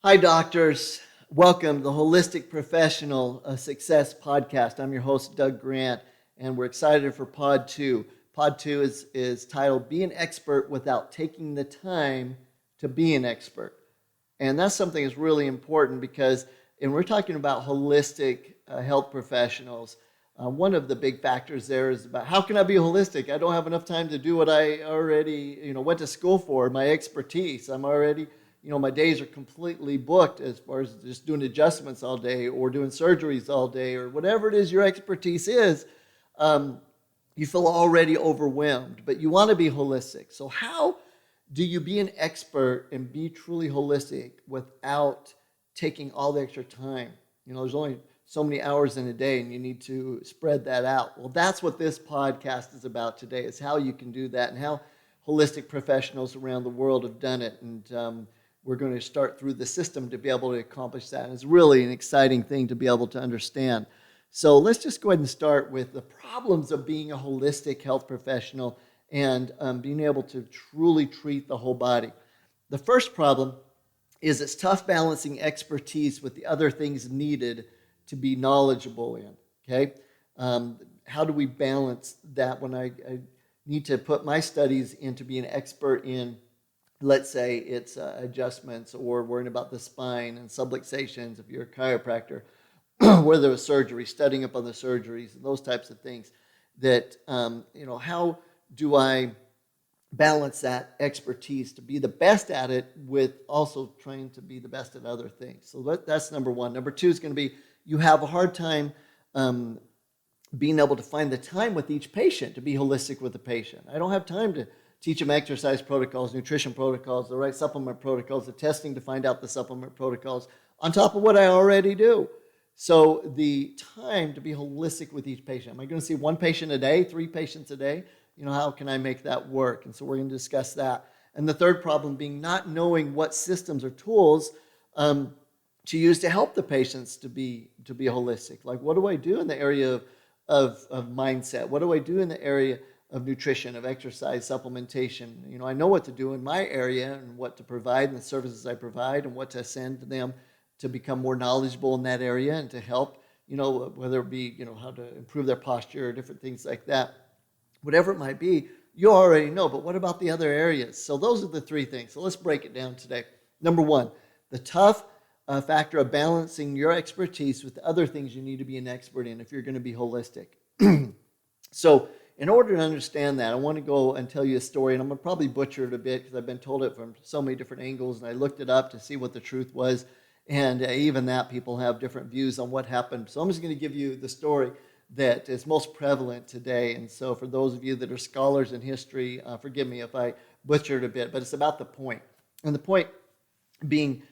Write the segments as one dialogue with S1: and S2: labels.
S1: Hi, doctors. Welcome to the Holistic Professional Success Podcast. I'm your host, Doug Grant, and we're excited for Pod 2. Pod 2 is titled Be an Expert Without Taking the Time to Be an Expert. And that's something that's really important because, and we're talking about holistic health professionals. One of the big factors there is about how can I be holistic? I don't have enough time to do what I already, went to school for, my expertise. I'm already, my days are completely booked as far as just doing adjustments all day or doing surgeries all day or whatever it is your expertise is. You feel already overwhelmed, but you want to be holistic. So how do you be an expert and be truly holistic without taking all the extra time? There's only so many hours in a day and you need to spread that out. Well, that's what this podcast is about today, is how you can do that and how holistic professionals around the world have done it. And we're going to start through the system to be able to accomplish that. And it's really an exciting thing to be able to understand. So let's just go ahead and start with the problems of being a holistic health professional and being able to truly treat the whole body. The first problem is it's tough balancing expertise with the other things needed to be knowledgeable in, okay? How do we balance that when I need to put my studies into being an expert in, let's say it's adjustments or worrying about the spine and subluxations if you're a chiropractor, whether it was surgery, studying up on the surgeries and those types of things, that, how do I balance that expertise to be the best at it with also trying to be the best at other things? So that's number one. Number two is going to be you have a hard time being able to find the time with each patient to be holistic with the patient. I don't have time to teach them exercise protocols, nutrition protocols, the right supplement protocols, the testing to find out the supplement protocols on top of what I already do. So the time to be holistic with each patient. Am I going to see one patient a day, 3 patients a day? How can I make that work? And so we're going to discuss that. And the third problem being not knowing what systems or tools to use to help the patients to be holistic. Like, what do I do in the area of mindset? What do I do in the area of nutrition, of exercise, supplementation? I know what to do in my area and what to provide and the services I provide and what to send to them to become more knowledgeable in that area and to help, whether it be, how to improve their posture or different things like that. Whatever it might be, you already know, but what about the other areas? So those are the 3 things. So let's break it down today. Number 1, the tough factor of balancing your expertise with the other things you need to be an expert in if you're going to be holistic. So in order to understand that, I want to go and tell you a story, and I'm going to probably butcher it a bit because I've been told it from so many different angles, and I looked it up to see what the truth was, and even that people have different views on what happened. So I'm just going to give you the story that is most prevalent today. And so for those of you that are scholars in history, forgive me if I butchered a bit, but it's about the point. And the point being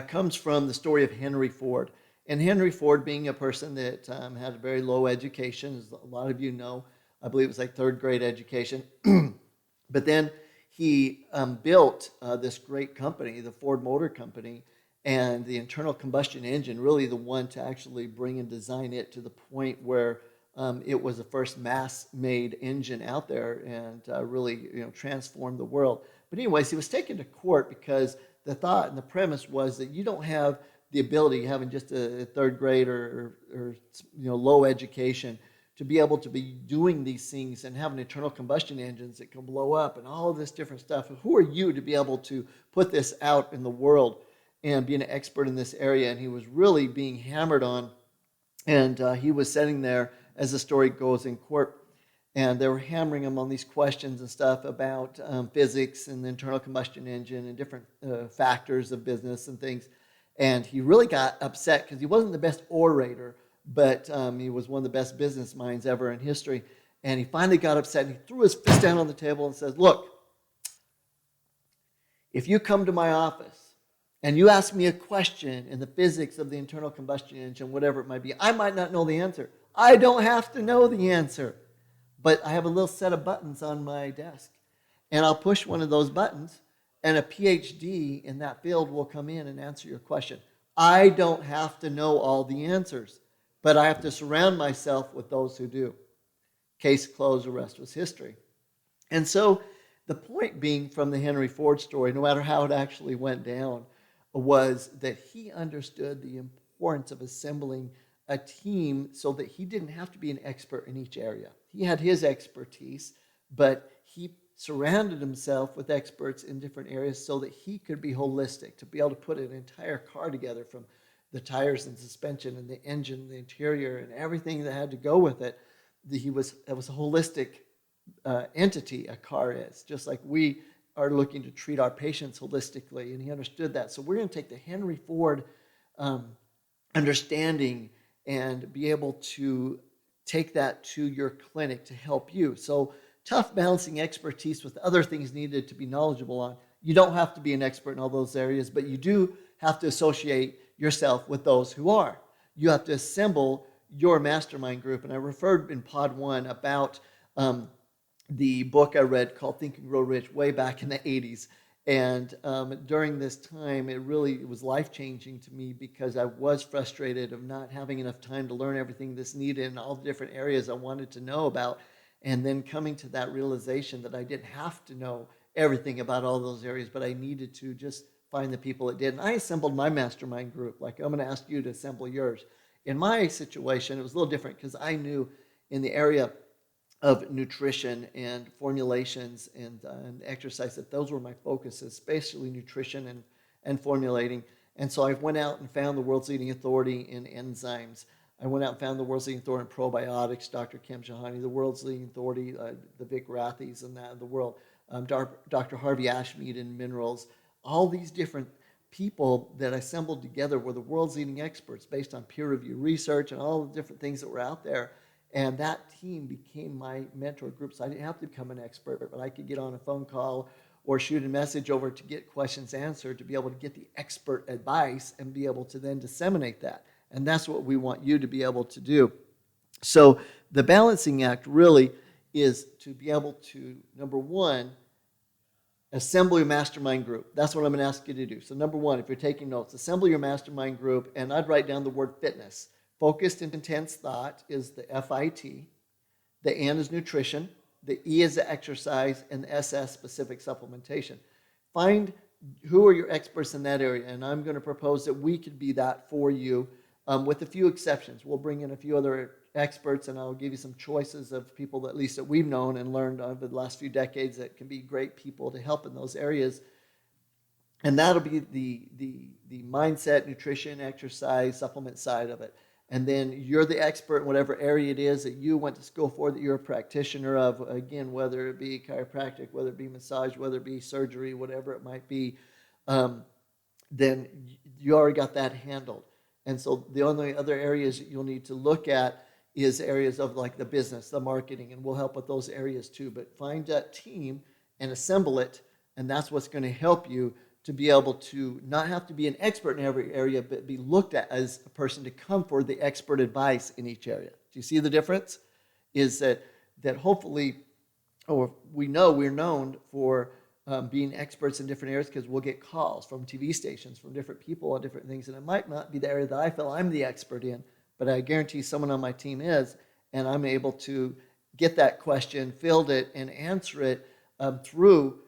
S1: comes from the story of Henry Ford. And Henry Ford being a person that had a very low education, as a lot of you know, I believe it was like 3rd grade education. But then he built this great company, the Ford Motor Company, and the internal combustion engine, really the one to actually bring and design it to the point where it was the first mass-made engine out there and really transformed the world. But anyways, he was taken to court because the thought and the premise was that you don't have the ability, having just a 3rd grade or low education, to be able to be doing these things and having internal combustion engines that can blow up and all of this different stuff. Who are you to be able to put this out in the world and be an expert in this area? And he was really being hammered on, and he was sitting there, as the story goes, in court, and they were hammering him on these questions and stuff about physics and the internal combustion engine and different factors of business and things. And he really got upset because he wasn't the best orator, but he was one of the best business minds ever in history. And he finally got upset and he threw his fist down on the table and says, "Look, if you come to my office and you ask me a question in the physics of the internal combustion engine, whatever it might be, I might not know the answer. I don't have to know the answer, but I have a little set of buttons on my desk, and I'll push one of those buttons, and a PhD in that field will come in and answer your question. I don't have to know all the answers, but I have to surround myself with those who do." Case closed, the rest was history. And so the point being from the Henry Ford story, no matter how it actually went down, was that he understood the importance of assembling a team so that he didn't have to be an expert in each area. He had his expertise, but he surrounded himself with experts in different areas so that he could be holistic, to be able to put an entire car together from the tires and suspension and the engine, the interior, and everything that had to go with it. It was a holistic entity, a car is, just like we are looking to treat our patients holistically, and he understood that. So we're going to take the Henry Ford understanding and be able to take that to your clinic to help you. So tough balancing expertise with other things needed to be knowledgeable on. You don't have to be an expert in all those areas, but you do have to associate yourself with those who are. You have to assemble your mastermind group. And I referred in pod 1 about the book I read called Think and Grow Rich way back in the 80s. And during this time, it was life-changing to me because I was frustrated of not having enough time to learn everything that's needed in all the different areas I wanted to know about. And then coming to that realization that I didn't have to know everything about all those areas, but I needed to just find the people that did. And I assembled my mastermind group. Like, I'm going to ask you to assemble yours. In my situation, it was a little different because I knew in the area of nutrition and formulations and exercise that those were my focuses, especially nutrition and formulating. And so I went out and found the world's leading authority in enzymes. I went out and found the world's leading authority in probiotics, Dr. Kim Shahani, the world's leading authority, the Vic Rathis and that of the world, Dr. Harvey Ashmead in minerals. All these different people that I assembled together were the world's leading experts based on peer-reviewed research and all the different things that were out there. And that team became my mentor group. So I didn't have to become an expert, but I could get on a phone call or shoot a message over to get questions answered, to be able to get the expert advice and be able to then disseminate that. And that's what we want you to be able to do. So the balancing act really is to be able to, number one, assemble your mastermind group. That's what I'm going to ask you to do. So number one, if you're taking notes, assemble your mastermind group, and I'd write down the word fitness. Focused and intense thought is the FIT. The N is nutrition. The E is the exercise, and the SS, specific supplementation. Find who are your experts in that area, and I'm going to propose that we could be that for you with a few exceptions. We'll bring in a few other experts, and I'll give you some choices of people that at least that we've known and learned over the last few decades that can be great people to help in those areas. And that'll be the mindset, nutrition, exercise, supplement side of it. And then you're the expert in whatever area it is that you went to school for, that you're a practitioner of, again, whether it be chiropractic, whether it be massage, whether it be surgery, whatever it might be, then you already got that handled. And so the only other areas that you'll need to look at is areas of like the business, the marketing, and we'll help with those areas too. But find that team and assemble it, and that's what's going to help you to be able to not have to be an expert in every area, but be looked at as a person to come for the expert advice in each area. Do you see the difference? Is that hopefully, or we know we're known for being experts in different areas because we'll get calls from TV stations, from different people on different things, and it might not be the area that I feel I'm the expert in, but I guarantee someone on my team is, and I'm able to get that question, field it, and answer it through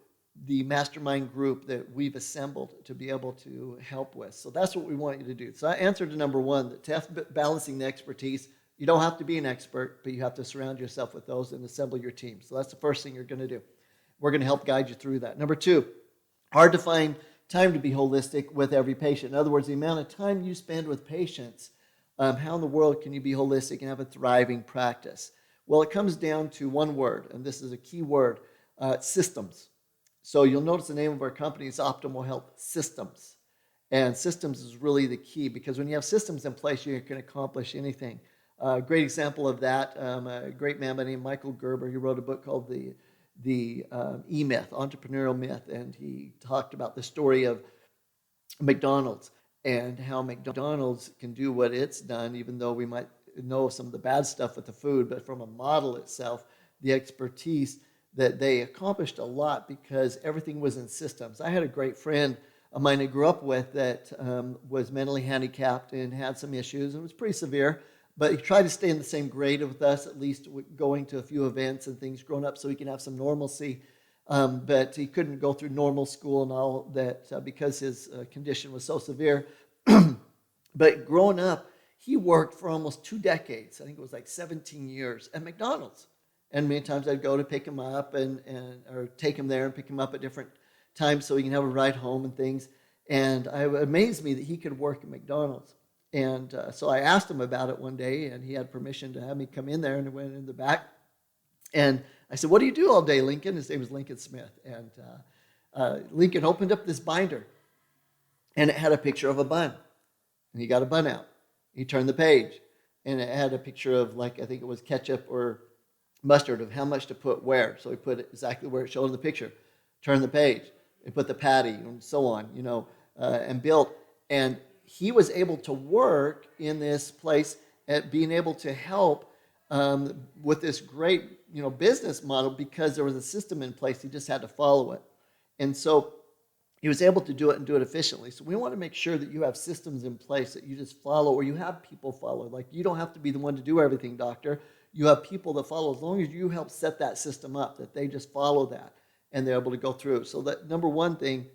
S1: the mastermind group that we've assembled to be able to help with. So that's what we want you to do. So I answered to number one, that to have balancing the expertise, you don't have to be an expert, but you have to surround yourself with those and assemble your team. So that's the first thing you're going to do. We're going to help guide you through that. Number two, hard to find time to be holistic with every patient. In other words, the amount of time you spend with patients, how in the world can you be holistic and have a thriving practice? Well, it comes down to one word, and this is a key word, systems. So you'll notice the name of our company is Optimal Health Systems. And systems is really the key because when you have systems in place, you can accomplish anything. A great example of that, a great man by the name of Michael Gerber, he wrote a book called the E-Myth, Entrepreneurial Myth, and he talked about the story of McDonald's and how McDonald's can do what it's done, even though we might know some of the bad stuff with the food, but from a model itself, the expertise that they accomplished a lot because everything was in systems. I had a great friend of mine I grew up with that was mentally handicapped and had some issues, and it was pretty severe, but he tried to stay in the same grade with us, at least going to a few events and things growing up so he can have some normalcy. but he couldn't go through normal school and all that because his condition was so severe. But growing up, he worked for almost 2 decades. I think it was like 17 years at McDonald's. And many times I'd go to pick him up or take him there and pick him up at different times so he can have a ride home and things. And it amazed me that he could work at McDonald's. And so I asked him about it one day, and he had permission to have me come in there, and I went in the back. And I said, "What do you do all day, Lincoln?" His name was Lincoln Smith. And Lincoln opened up this binder, and it had a picture of a bun. And he got a bun out. He turned the page, and it had a picture of, like, I think it was ketchup or mustard, of how much to put where. So he put it exactly where it showed in the picture. Turned the page, and put the patty, and so on, and built. And he was able to work in this place at being able to help with this great, business model, because there was a system in place. He just had to follow it. And so he was able to do it and do it efficiently. So we want to make sure that you have systems in place that you just follow, or you have people follow. Like, you don't have to be the one to do everything, doctor. You have people that follow, as long as you help set that system up, that they just follow that and they're able to go through. So that number one thing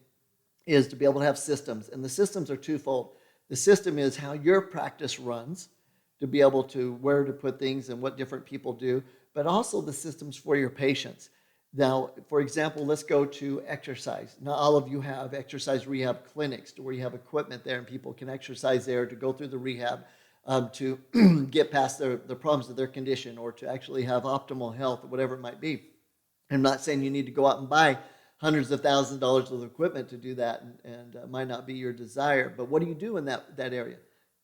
S1: is to be able to have systems. And the systems are twofold. The system is how your practice runs, to be able to where to put things and what different people do, but also the systems for your patients. Now, for example, let's go to exercise. Not all of you have exercise rehab clinics where you have equipment there and people can exercise there to go through the rehab to get past the problems of their condition, or to actually have optimal health, or whatever it might be. I'm not saying you need to go out and buy hundreds of thousands of dollars of equipment to do that, and might not be your desire. But what do you do in that area?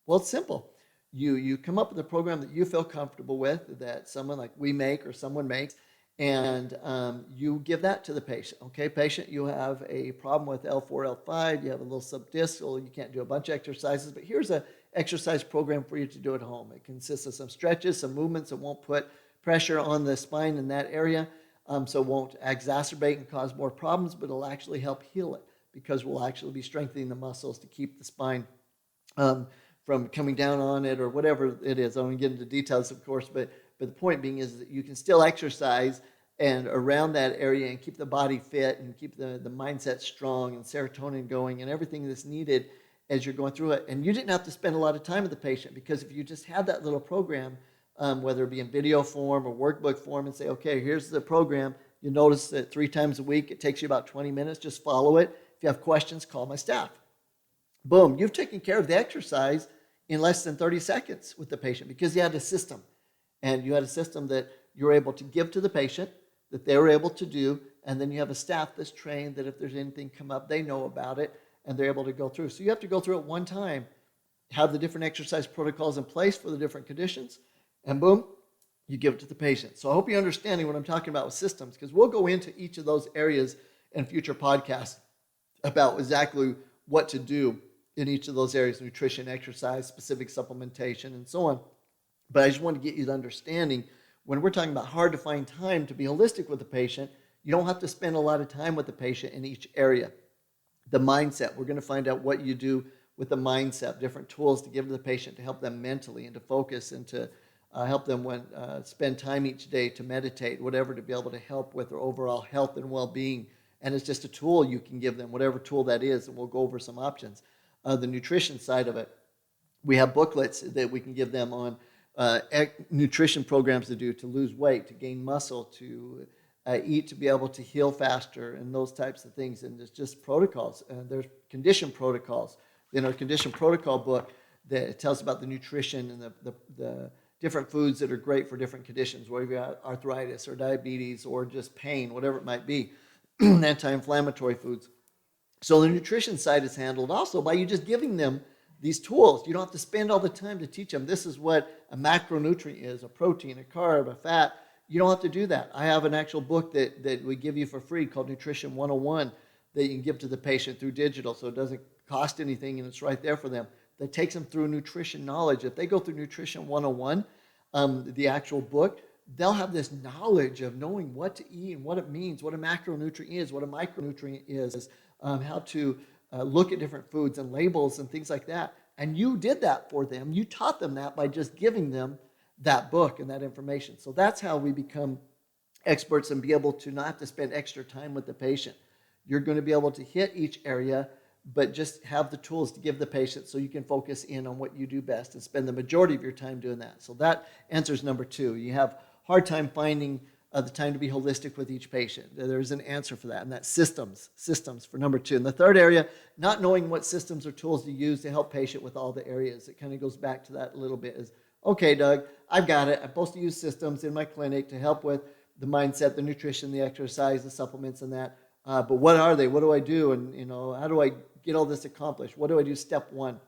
S1: Well, it's simple. You come up with a program that you feel comfortable with, that someone like we make or someone makes, and you give that to the patient. Okay, patient, you have a problem with L4, L5, you have a little subdiscal, you can't do a bunch of exercises, but here's an exercise program for you to do at home. It consists of some stretches, some movements that won't put pressure on the spine in that area, so it won't exacerbate and cause more problems, but it'll actually help heal it, because we'll actually be strengthening the muscles to keep the spine from coming down on it, or whatever it is. I don't want to get into details, of course, but the point being is that you can still exercise and around that area and keep the body fit and keep the mindset strong and serotonin going and everything that's needed as you're going through it. And you didn't have to spend a lot of time with the patient, because if you just had that little program, whether it be in video form or workbook form, and say, okay, here's the program. You'll notice that 3 times a week, it takes you about 20 minutes. Just follow it. If you have questions, call my staff. Boom, you've taken care of the exercise in less than 30 seconds with the patient, because you had a system. And you had a system that you're able to give to the patient, that they were able to do, and then you have a staff that's trained that if there's anything come up, they know about it, and they're able to go through. So you have to go through it one time, have the different exercise protocols in place for the different conditions, and boom, you give it to the patient. So I hope you're understanding what I'm talking about with systems, because we'll go into each of those areas in future podcasts about exactly what to do in each of those areas: nutrition, exercise, specific supplementation, and so on. But I just want to get you the understanding, when we're talking about hard to find time to be holistic with the patient, you don't have to spend a lot of time with the patient in each area. The mindset, we're going to find out what you do with the mindset, different tools to give to the patient to help them mentally and to focus, and to help them spend time each day to meditate, whatever, to be able to help with their overall health and well-being. And it's just a tool you can give them, whatever tool that is, and we'll go over some options. The nutrition side of it, we have booklets that we can give them on nutrition programs to do, to lose weight, to gain muscle, to eat, to be able to heal faster, and those types of things. And there's just protocols. There's condition protocols. In our condition protocol book, that tells about the nutrition and the different foods that are great for different conditions, whether you have arthritis or diabetes or just pain, whatever it might be, anti-inflammatory foods. So the nutrition side is handled also by you just giving them these tools. You don't have to spend all the time to teach them, this is what a macronutrient is, a protein, a carb, a fat. You don't have to do that. I have an actual book that we give you for free called Nutrition 101 that you can give to the patient through digital, so it doesn't cost anything and it's right there for them. That takes them through nutrition knowledge. If they go through Nutrition 101, the actual book, they'll have this knowledge of knowing what to eat and what it means, what a macronutrient is, what a micronutrient is, how to look at different foods and labels and things like that. And you did that for them. You taught them that by just giving them that book and that information. So that's how we become experts and be able to not have to spend extra time with the patient. You're going to be able to hit each area, but just have the tools to give the patient so you can focus in on what you do best and spend the majority of your time doing that. So that answers number 2. You have hard time finding the time to be holistic with each patient. There's an answer for that, and that's systems for number 2. And the third area, not knowing what systems or tools to use to help patient with all the areas. It kind of goes back to that a little bit is, okay, Doug, I've got it. I'm supposed to use systems in my clinic to help with the mindset, the nutrition, the exercise, the supplements, and that. But what are they? What do I do? And, how do I get all this accomplished? What do I do? Step 1.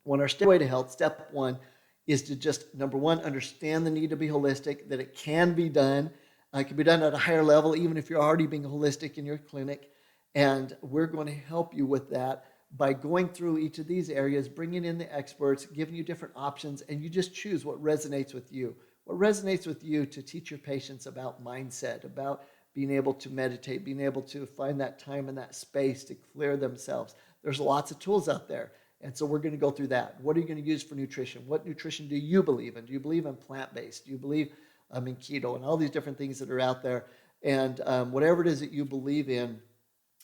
S1: When our stairway to health, step 1 is to just, number 1, understand the need to be holistic, that it can be done. It can be done at a higher level, even if you're already being holistic in your clinic. And we're going to help you with that by going through each of these areas, bringing in the experts, giving you different options, and you just choose what resonates with you. What resonates with you to teach your patients about mindset, about being able to meditate, being able to find that time and that space to clear themselves. There's lots of tools out there. And so we're going to go through that. What are you going to use for nutrition? What nutrition do you believe in? Do you believe in plant-based? Do you believe in keto and all these different things that are out there? And whatever it is that you believe in,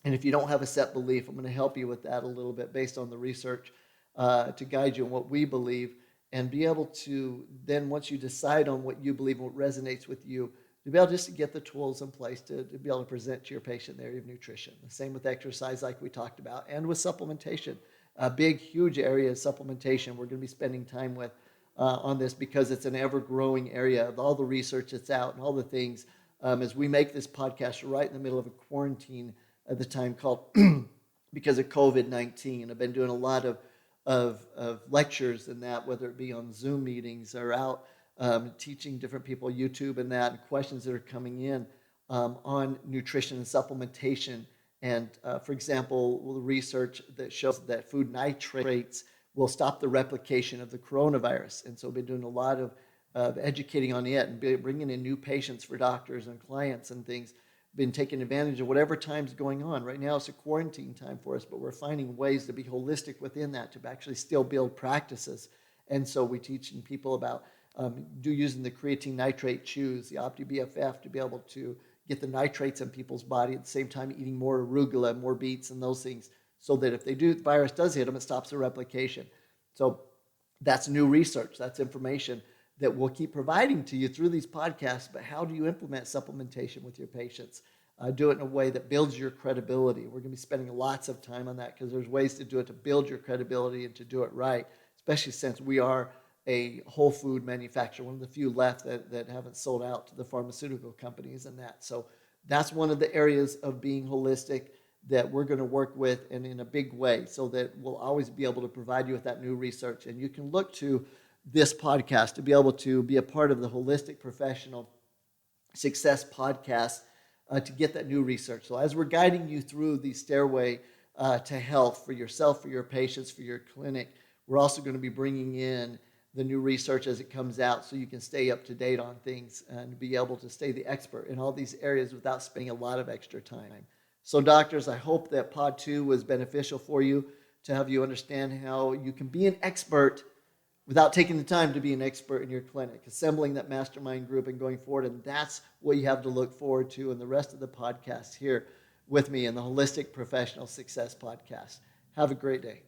S1: and if you don't have a set belief, I'm going to help you with that a little bit based on the research to guide you in what we believe and be able to then, once you decide on what you believe and what resonates with you, to be able just to get the tools in place to be able to present to your patient the area of nutrition. The same with exercise like we talked about, and with supplementation. A big, huge area of supplementation we're going to be spending time with on this because it's an ever-growing area of all the research that's out and all the things. As we make this podcast right in the middle of a quarantine at the time called because of COVID-19. I've been doing a lot of lectures and that, whether it be on Zoom meetings or out teaching different people YouTube and that, and questions that are coming in on nutrition and supplementation. And for example, the research that shows that food nitrates will stop the replication of the coronavirus. And so we've been doing a lot of educating on it and bringing in new patients for doctors and clients and things. Been taking advantage of whatever time's going on. Right now it's a quarantine time for us, but we're finding ways to be holistic within that, to actually still build practices. And so we're teaching people about using the creatine nitrate chews, the OptiBFF, to be able to get the nitrates in people's body at the same time eating more arugula, more beets and those things, so that if the virus does hit them, it stops the replication. So that's new research. That's information that we'll keep providing to you through these podcasts. But how do you implement supplementation with your patients? Do it in a way that builds your credibility. We're going to be spending lots of time on that because there's ways to do it to build your credibility and to do it right, especially since we are a whole food manufacturer, one of the few left that haven't sold out to the pharmaceutical companies and that. So that's one of the areas of being holistic that we're going to work with, and in a big way, so that we'll always be able to provide you with that new research. And you can look to this podcast to be able to be a part of the Holistic Professional Success Podcast to get that new research. So as we're guiding you through the stairway to health for yourself, for your patients, for your clinic, we're also going to be bringing in the new research as it comes out so you can stay up to date on things and be able to stay the expert in all these areas without spending a lot of extra time. So doctors, I hope that Pod 2 was beneficial for you to have you understand how you can be an expert without taking the time to be an expert in your clinic, assembling that mastermind group and going forward. And that's what you have to look forward to in the rest of the podcast here with me in the Holistic Professional Success Podcast. Have a great day.